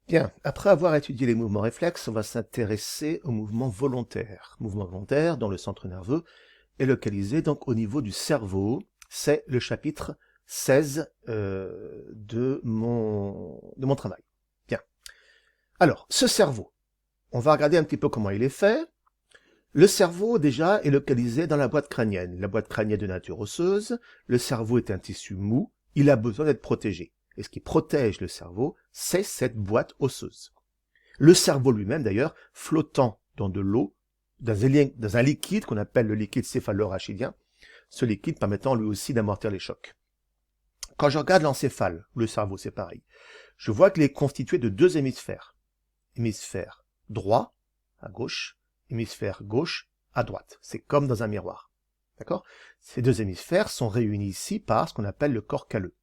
Bien, après avoir étudié les mouvements réflexes, on va s'intéresser aux mouvements volontaires. Mouvements volontaires dont le centre nerveux est localisé donc au niveau du cerveau. C'est le chapitre 16 de mon travail. Bien. Alors, ce cerveau, on va regarder un petit peu comment il est fait. Le cerveau, déjà, est localisé dans la boîte crânienne. La boîte crânienne de nature osseuse. Le cerveau est un tissu mou. Il a besoin d'être protégé. Et ce qui protège le cerveau, c'est cette boîte osseuse. Le cerveau lui-même, d'ailleurs, flottant dans de l'eau, dans un liquide qu'on appelle le liquide céphalorachidien, ce liquide permettant lui aussi d'amortir les chocs. Quand je regarde l'encéphale, le cerveau, c'est pareil. Je vois qu'il est constitué de deux hémisphères. Hémisphère droit, à gauche, hémisphère gauche, à droite. C'est comme dans un miroir. D'accord ? Ces deux hémisphères sont réunis ici par ce qu'on appelle le corps calleux.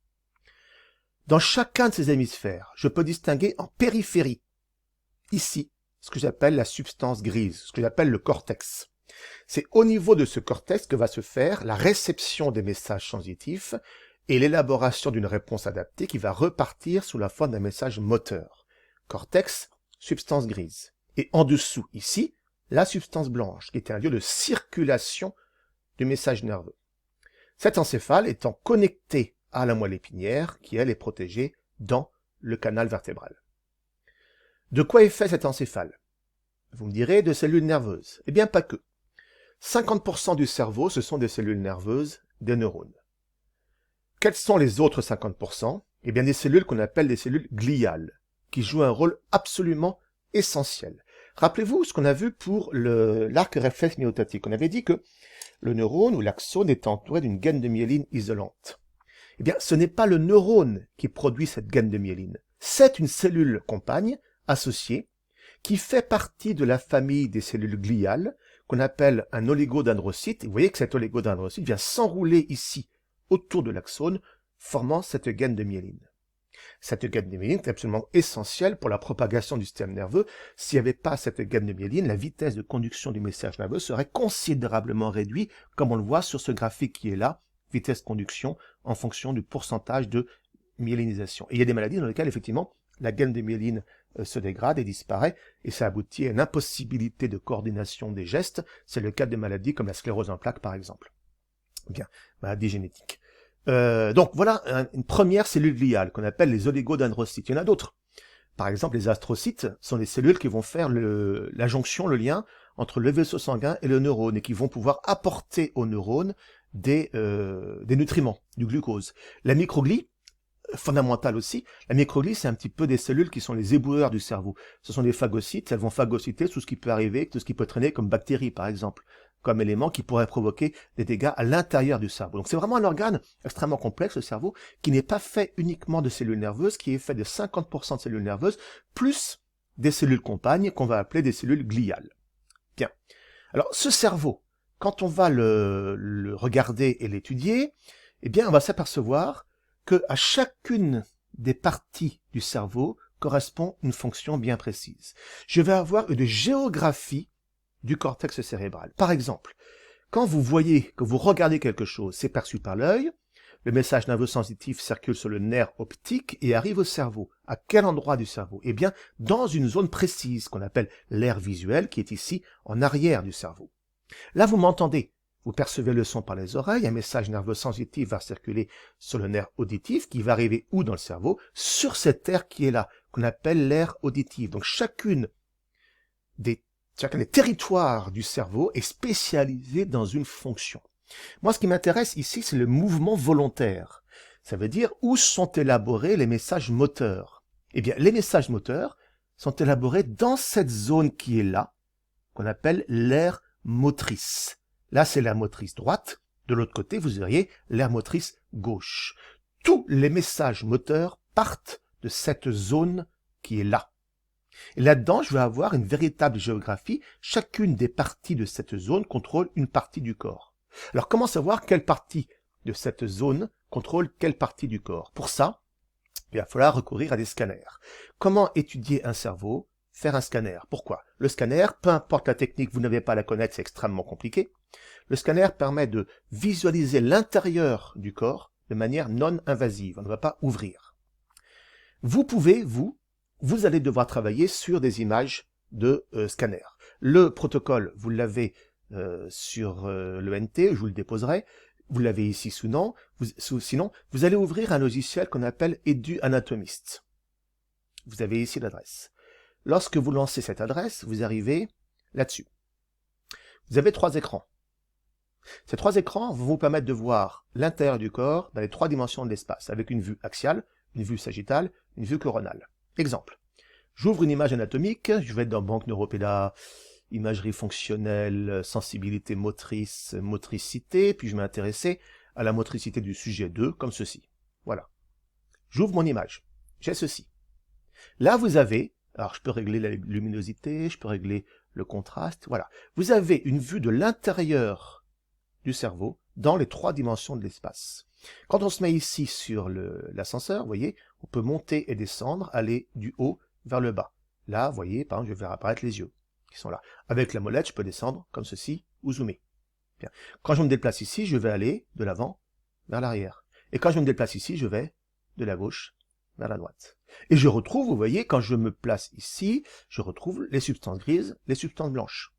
Dans chacun de ces hémisphères, je peux distinguer en périphérie, ici, ce que j'appelle la substance grise, ce que j'appelle le cortex. C'est au niveau de ce cortex que va se faire la réception des messages sensitifs et l'élaboration d'une réponse adaptée qui va repartir sous la forme d'un message moteur. Cortex, substance grise. Et en dessous, ici, la substance blanche, qui est un lieu de circulation du message nerveux. Cet encéphale étant connecté à la moelle épinière, qui elle est protégée dans le canal vertébral. De quoi est fait cet encéphale? Vous me direz de cellules nerveuses. Eh bien, pas que. 50% du cerveau, ce sont des cellules nerveuses, des neurones. Quels sont les autres 50%? Eh bien, des cellules qu'on appelle des cellules gliales, qui jouent un rôle absolument essentiel. Rappelez-vous ce qu'on a vu pour l'arc réflexe myotatique. On avait dit que le neurone ou l'axone est entouré d'une gaine de myéline isolante. Eh bien, ce n'est pas le neurone qui produit cette gaine de myéline. C'est une cellule compagne associée qui fait partie de la famille des cellules gliales qu'on appelle un oligodendrocyte. Et vous voyez que cet oligodendrocyte vient s'enrouler ici autour de l'axone, formant cette gaine de myéline. Cette gaine de myéline est absolument essentielle pour la propagation du système nerveux. S'il n'y avait pas cette gaine de myéline, la vitesse de conduction du message nerveux serait considérablement réduite, comme on le voit sur ce graphique qui est là, vitesse conduction en fonction du pourcentage de myélinisation. Et il y a des maladies dans lesquelles, effectivement, la gaine de myéline se dégrade et disparaît, et ça aboutit à une impossibilité de coordination des gestes. C'est le cas des maladies comme la sclérose en plaques, par exemple. Bien, maladie génétique. Donc voilà une première cellule gliale qu'on appelle les oligodendrocytes. Il y en a d'autres. Par exemple, les astrocytes sont les cellules qui vont faire la jonction, le lien entre le vaisseau sanguin et le neurone et qui vont pouvoir apporter au neurone des nutriments, du glucose. La microglie, fondamentale aussi, la microglie, c'est un petit peu des cellules qui sont les éboueurs du cerveau. Ce sont des phagocytes, elles vont phagocyter tout ce qui peut arriver, tout ce qui peut traîner comme bactéries, par exemple, comme élément qui pourrait provoquer des dégâts à l'intérieur du cerveau. Donc c'est vraiment un organe extrêmement complexe, le cerveau, qui n'est pas fait uniquement de cellules nerveuses, qui est fait de 50% de cellules nerveuses, plus des cellules compagnes qu'on va appeler des cellules gliales. Bien. Alors ce cerveau, quand on va le regarder et l'étudier, eh bien on va s'apercevoir que à chacune des parties du cerveau correspond une fonction bien précise. Je vais avoir une géographie du cortex cérébral. Par exemple, quand vous voyez, que vous regardez quelque chose, c'est perçu par l'œil, le message nerveux sensitif circule sur le nerf optique et arrive au cerveau. À quel endroit du cerveau? Eh bien, dans une zone précise qu'on appelle l'aire visuelle, qui est ici en arrière du cerveau. Là, vous m'entendez. Vous percevez le son par les oreilles, un message nerveux sensitif va circuler sur le nerf auditif qui va arriver où dans le cerveau? Sur cette aire qui est là, qu'on appelle l'aire auditive. Donc chacun des territoires du cerveau est spécialisé dans une fonction. Moi, ce qui m'intéresse ici, c'est le mouvement volontaire. Ça veut dire où sont élaborés les messages moteurs. Eh bien, les messages moteurs sont élaborés dans cette zone qui est là, qu'on appelle l'aire motrice. Là, c'est l'aire motrice droite. De l'autre côté, vous auriez l'aire motrice gauche. Tous les messages moteurs partent de cette zone qui est là. Et là-dedans, je vais avoir une véritable géographie. Chacune des parties de cette zone contrôle une partie du corps. Alors, comment savoir quelle partie de cette zone contrôle quelle partie du corps? Pour ça, il va falloir recourir à des scanners. Comment étudier un cerveau? Faire un scanner. Pourquoi? Le scanner, peu importe la technique, vous n'avez pas à la connaître, c'est extrêmement compliqué. Le scanner permet de visualiser l'intérieur du corps de manière non invasive. On ne va pas ouvrir. Vous pouvez, vous, vous allez devoir travailler sur des images de scanner. Le protocole, vous l'avez sur le NT, je vous le déposerai. Vous l'avez ici sinon, vous allez ouvrir un logiciel qu'on appelle EduAnatomist. Vous avez ici l'adresse. Lorsque vous lancez cette adresse, vous arrivez là-dessus. Vous avez 3 écrans. Ces 3 écrans vont vous permettre de voir l'intérieur du corps dans les 3 dimensions de l'espace, avec une vue axiale, une vue sagittale, une vue coronale. Exemple. J'ouvre une image anatomique, je vais être dans banque neuropéda, imagerie fonctionnelle, sensibilité motrice, motricité, puis je vais m'intéresser à la motricité du sujet 2, comme ceci. Voilà. J'ouvre mon image. J'ai ceci. Là, vous avez, alors je peux régler la luminosité, je peux régler le contraste, voilà. Vous avez une vue de l'intérieur du cerveau dans les 3 dimensions de l'espace. Quand on se met ici sur l'ascenseur, vous voyez, on peut monter et descendre, aller du haut vers le bas. Là, vous voyez, par exemple, je vais faire apparaître les yeux qui sont là. Avec la molette, je peux descendre comme ceci ou zoomer. Bien. Quand je me déplace ici, je vais aller de l'avant vers l'arrière. Et quand je me déplace ici, je vais de la gauche vers la droite. Et je retrouve, vous voyez, quand je me place ici, je retrouve les substances grises, les substances blanches.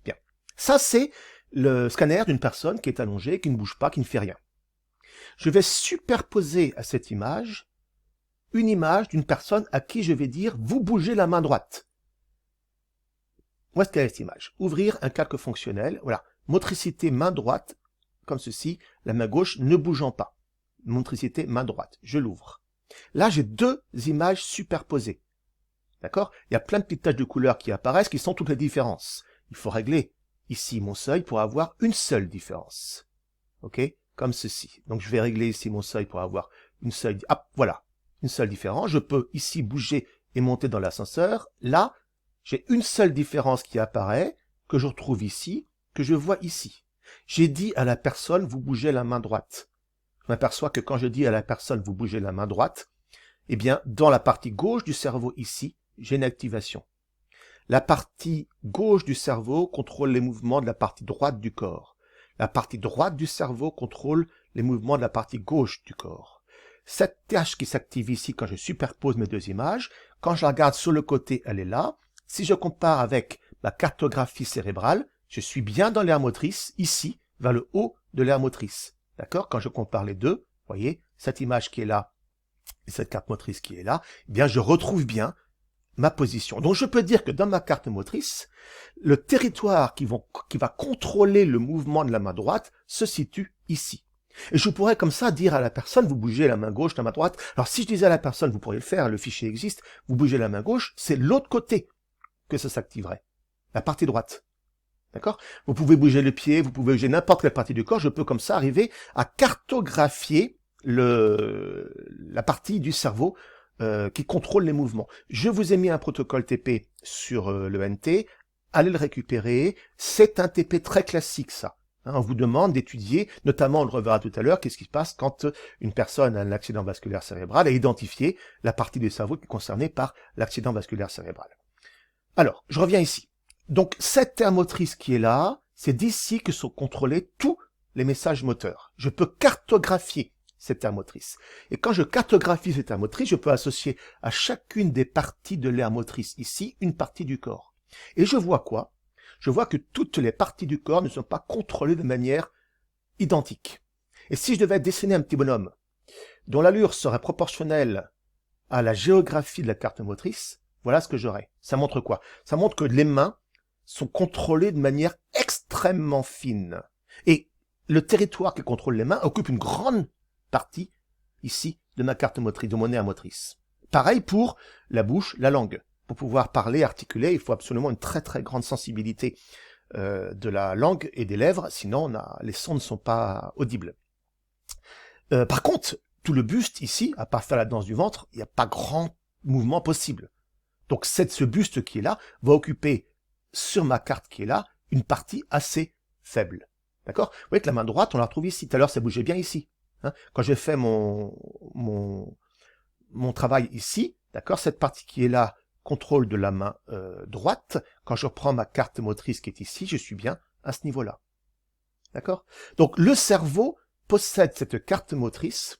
Bien. Ça, c'est le scanner d'une personne qui est allongée, qui ne bouge pas, qui ne fait rien. Je vais superposer à cette image une image d'une personne à qui je vais dire « vous bougez la main droite ». Où est-ce qu'elle est cette image? Ouvrir un calque fonctionnel, voilà, motricité main droite, comme ceci, la main gauche ne bougeant pas. Motricité main droite, je l'ouvre. Là, j'ai 2 images superposées. D'accord? Il y a plein de petites taches de couleur qui apparaissent, qui sont toutes les différences. Il faut régler ici mon seuil pour avoir une seule différence. Ok? Comme ceci. Donc, je vais régler ici mon seuil pour avoir une seule... Ah, voilà. Une seule différence. Je peux ici bouger et monter dans l'ascenseur. Là, j'ai une seule différence qui apparaît, que je retrouve ici, que je vois ici. J'ai dit à la personne, vous bougez la main droite. Je m'aperçois que quand je dis à la personne, vous bougez la main droite, eh bien, dans la partie gauche du cerveau ici, j'ai une activation. La partie gauche du cerveau contrôle les mouvements de la partie droite du corps. La partie droite du cerveau contrôle les mouvements de la partie gauche du corps. Cette tâche qui s'active ici quand je superpose mes 2 images, quand je la regarde sur le côté, elle est là. Si je compare avec ma cartographie cérébrale, je suis bien dans l'aire motrice, ici, vers le haut de l'aire motrice. D'accord? Quand je compare les 2, vous voyez, cette image qui est là et cette carte motrice qui est là, eh bien, je retrouve bien ma position. Donc, je peux dire que dans ma carte motrice, le territoire qui va contrôler le mouvement de la main droite se situe ici. Et je pourrais comme ça dire à la personne, vous bougez la main gauche, la main droite. Alors, si je disais à la personne, vous pourriez le faire, le fichier existe, vous bougez la main gauche, c'est l'autre côté que ça s'activerait. La partie droite. D'accord? Vous pouvez bouger le pied, vous pouvez bouger n'importe quelle partie du corps, je peux comme ça arriver à cartographier la partie du cerveau qui contrôle les mouvements. Je vous ai mis un protocole TP sur le NT, allez le récupérer, c'est un TP très classique ça. Hein, on vous demande d'étudier, notamment on le reverra tout à l'heure, qu'est-ce qui se passe quand une personne a un accident vasculaire cérébral et identifier la partie du cerveau qui est concernée par l'accident vasculaire cérébral. Alors, je reviens ici. Donc, cette aire motrice qui est là, c'est d'ici que sont contrôlés tous les messages moteurs. Je peux cartographier cette aire motrice. Et quand je cartographie cette aire motrice, je peux associer à chacune des parties de l'aire motrice ici, une partie du corps. Et je vois quoi? Je vois que toutes les parties du corps ne sont pas contrôlées de manière identique. Et si je devais dessiner un petit bonhomme dont l'allure serait proportionnelle à la géographie de la carte motrice, voilà ce que j'aurais. Ça montre quoi? Ça montre que les mains sont contrôlées de manière extrêmement fine. Et le territoire qui contrôle les mains occupe une grande partie, ici, de ma carte motrice, de mon aire motrice. Pareil pour la bouche, la langue. Pour pouvoir parler, articuler, il faut absolument une très très grande sensibilité de la langue et des lèvres, sinon les sons ne sont pas audibles. Par contre, tout le buste ici, à part faire la danse du ventre, il n'y a pas grand mouvement possible. Donc ce buste qui est là va occuper sur ma carte qui est là une partie assez faible. D'accord? Vous voyez que la main droite, on la retrouve ici. Tout à l'heure, ça bougeait bien ici. Hein, quand j'ai fait mon travail ici, d'accord, cette partie qui est là contrôle de la main droite. Quand je reprends ma carte motrice qui est ici, je suis bien à ce niveau-là. D'accord? Donc le cerveau possède cette carte motrice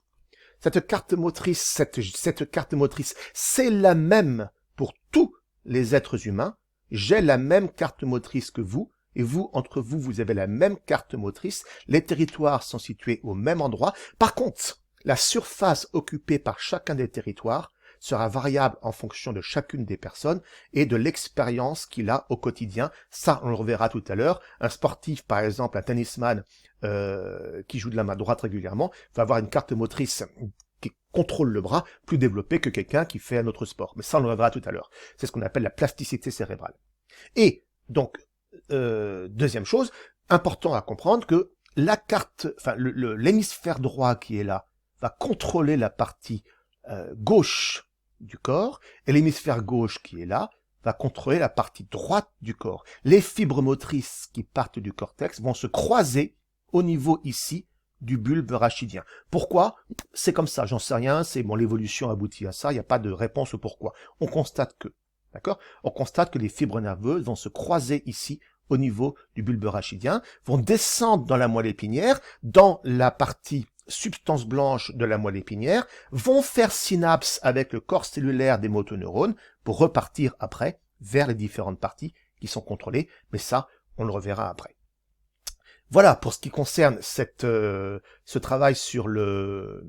Cette carte motrice, cette carte motrice, c'est la même pour tous les êtres humains. J'ai la même carte motrice que vous, et vous, entre vous, vous avez la même carte motrice. Les territoires sont situés au même endroit. Par contre, la surface occupée par chacun des territoires sera variable en fonction de chacune des personnes et de l'expérience qu'il a au quotidien. Ça, on le reverra tout à l'heure. Un sportif, par exemple, un tennisman qui joue de la main droite régulièrement, va avoir une carte motrice qui contrôle le bras plus développée que quelqu'un qui fait un autre sport. Mais ça, on le reverra tout à l'heure. C'est ce qu'on appelle la plasticité cérébrale. Et donc, deuxième chose, important à comprendre que la carte, enfin l'hémisphère droit qui est là, va contrôler la partie gauche du corps, et l'hémisphère gauche qui est là va contrôler la partie droite du corps. Les fibres motrices qui partent du cortex vont se croiser au niveau ici du bulbe rachidien. Pourquoi? C'est comme ça, j'en sais rien, c'est bon, l'évolution aboutit à ça, il n'y a pas de réponse au pourquoi. On constate que, d'accord? On constate que les fibres nerveuses vont se croiser ici au niveau du bulbe rachidien, vont descendre dans la moelle épinière, dans la partie substance blanche de la moelle épinière, vont faire synapse avec le corps cellulaire des motoneurones pour repartir après vers les différentes parties qui sont contrôlées, mais ça, on le reverra après. Voilà pour ce qui concerne ce travail sur le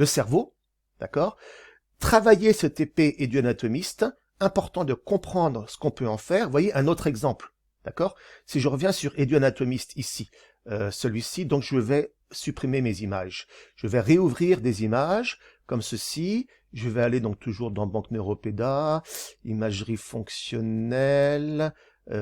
cerveau, d'accord? Travailler ce TP éduanatomiste, important de comprendre ce qu'on peut en faire. Vous voyez, un autre exemple, d'accord? Si je reviens sur éduanatomiste ici, celui-ci, donc je vais supprimer mes images. Je vais réouvrir des images comme ceci. Je vais aller donc toujours dans Banque Neuropéda, imagerie fonctionnelle,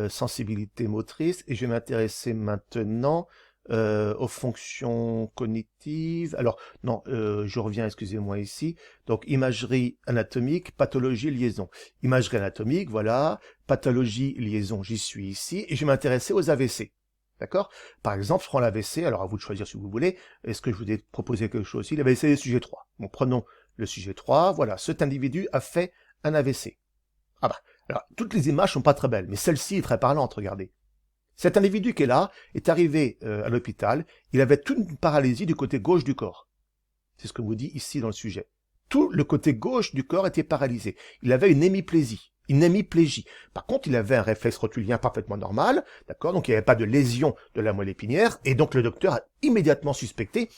sensibilité motrice, et je vais m'intéresser maintenant aux fonctions cognitives. Alors, non, je reviens, excusez-moi ici. Donc, imagerie anatomique, pathologie, liaison. Imagerie anatomique, voilà. Pathologie, liaison, j'y suis ici. Et je vais m'intéresser aux AVC. D'accord? Par exemple, je prends l'AVC, alors à vous de choisir si vous voulez. Est-ce que je vous ai proposé quelque chose aussi? L'AVC est le sujet 3. Bon, prenons le sujet 3. Voilà, cet individu a fait un AVC. Ah bah, alors, toutes les images sont pas très belles, mais celle-ci est très parlante, regardez. Cet individu qui est là est arrivé à l'hôpital, il avait toute une paralysie du côté gauche du corps. C'est ce que vous dit ici dans le sujet. Tout le côté gauche du corps était paralysé. Il avait une hémiplégie. Par contre, il avait un réflexe rotulien parfaitement normal, d'accord? Donc il n'y avait pas de lésion de la moelle épinière, et donc le docteur a immédiatement suspecté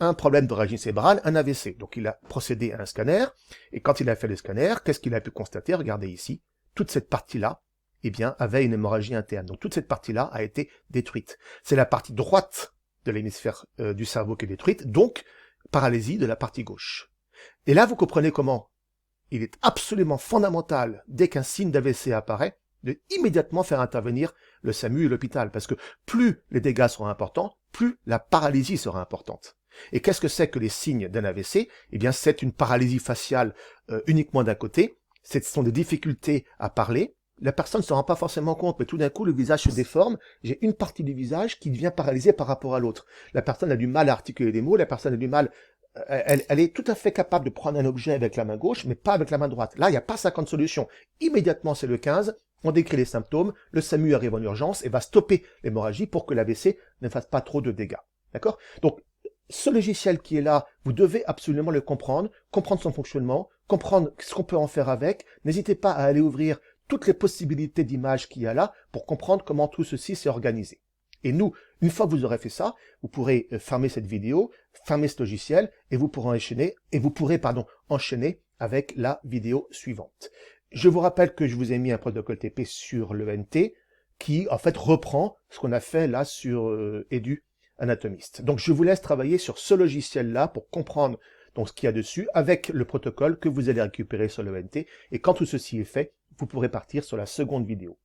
un problème d'origine cérébrale, un AVC. Donc il a procédé à un scanner, et quand il a fait le scanner, qu'est-ce qu'il a pu constater? Regardez ici, toute cette partie-là, eh bien, avait une hémorragie interne. Donc toute cette partie-là a été détruite. C'est la partie droite de l'hémisphère du cerveau qui est détruite, donc paralysie de la partie gauche. Et là, vous comprenez comment il est absolument fondamental, dès qu'un signe d'AVC apparaît, de immédiatement faire intervenir le SAMU et l'hôpital, parce que plus les dégâts seront importants, plus la paralysie sera importante. Et qu'est-ce que c'est que les signes d'un AVC? Eh bien, c'est une paralysie faciale uniquement d'un côté, ce sont des difficultés à parler, la personne ne se rend pas forcément compte, mais tout d'un coup, le visage se déforme, j'ai une partie du visage qui devient paralysée par rapport à l'autre. La personne a du mal à articuler des mots, la personne a du mal, elle est tout à fait capable de prendre un objet avec la main gauche, mais pas avec la main droite. Là, il n'y a pas 50 solutions. Immédiatement, c'est le 15, on décrit les symptômes, le SAMU arrive en urgence et va stopper l'hémorragie pour que l'AVC ne fasse pas trop de dégâts. D'accord? Donc, ce logiciel qui est là, vous devez absolument le comprendre son fonctionnement, comprendre ce qu'on peut en faire avec. N'hésitez pas à aller ouvrir toutes les possibilités d'images qu'il y a là pour comprendre comment tout ceci s'est organisé. Et nous, une fois que vous aurez fait ça, vous pourrez fermer cette vidéo, fermer ce logiciel, et vous pourrez enchaîner avec la vidéo suivante. Je vous rappelle que je vous ai mis un protocole TP sur l'ENT qui, en fait, reprend ce qu'on a fait là sur Edu Anatomiste. Donc, je vous laisse travailler sur ce logiciel-là pour comprendre donc ce qu'il y a dessus avec le protocole que vous allez récupérer sur l'ENT. Et quand tout ceci est fait, vous pourrez partir sur la seconde vidéo.